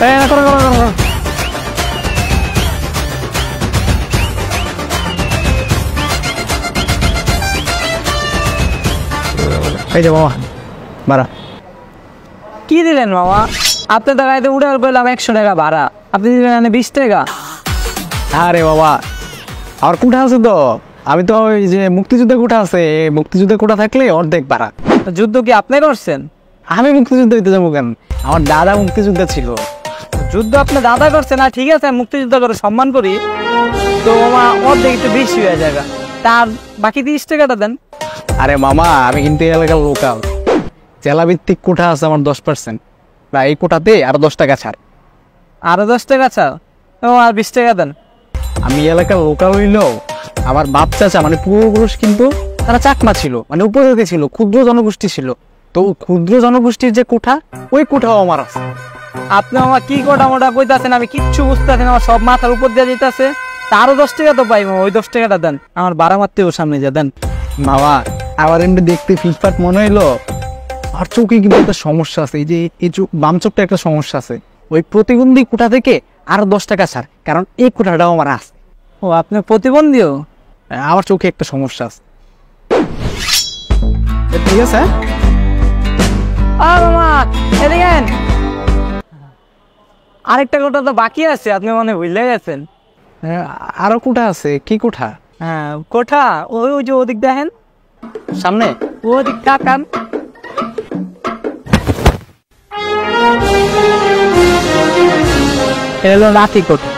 এই যে মামা ভাড়া। কি দিলেন মামা? আপনার টাকায় উড়ে পেলাম 100 টাকা ভাড়া, আপনি দিলেন 20 টাকা। আরে বাবা আমার কোঠা আছে তো, আমি তো ওই যে মুক্তিযুদ্ধের কোঠা আছে, মুক্তিযুদ্ধের কোঠা থাকলে অর্ধেক ভাড়া। যুদ্ধ কি আপনি করছেন? আমি মুক্তিযুদ্ধ দিতে যাবো কেন? আমার দাদা মুক্তিযুদ্ধ ছিল। যুদ্ধ আপনার দাদা করছে না, ঠিক আছে মুক্তিযুদ্ধ করে সম্মান করি, তো মামা অর্ধেক একটু বেশি হয়ে যায়, তার বাকি 30 টাকাটা দেন। আরে মামা আমি কিন্তু এলাকার লোকাল, জেলা ভিত্তিক কোঠা আছে আমার 10%, বা এই কোঠাতে আরো 10 টাকা ছাড়। আরো 10 টাকা ছাড়? ও আর 20 টাকা দেন। আমি এলাকার লোকাল হইলেও আমার বাপ চাচা মানে পূর্বপুরুষ কিন্তু তারা চাকমা ছিল, মানে উপজাতি ছিল, ক্ষুদ্র জনগোষ্ঠী ছিল। তো ক্ষুদ্র জনগোষ্ঠীর যে কোঠা, ওই কোঠাও আমার আছে। আপনি আমার কি কোটা মোটা কইতাছেন, আমি কিচ্ছু বুঝতেছি না, আমার সব মাথার উপর দিয়ে যেতেছে। তারও 10 টাকা তো পাই, ওই 10 টাকাটা দেন, আমার বাড়া মারতেও সামনে যা দেন। মামা আবার এমনি দেখতে ফিটফাট মনে হইলো, আর চোখে কিন্তু একটা সমস্যা আছে, এই যে এই চোখ বাম চোখটা একটা সমস্যা আছে। ওই প্রতিবন্ধী কোঠা থেকে আরো 10 টাকা ছাড়, কারণ এই কোঠাটাও আমার আছে। ও আপনি প্রতিবন্ধীও? আমার চোখে একটা সমস্যা আছে। ঠিক আছে মামা এদিকে আরেকটা কোঠা তো বাকি আছে, আপনি মনে ভুলে গেছেন। আরো কোঠা আছে। কি কোঠা? হ্যাঁ কোঠা ওই ওই যে ওদিক দেখেন সামনে, ওদিক তাকান। এলো রাতি কোঠা।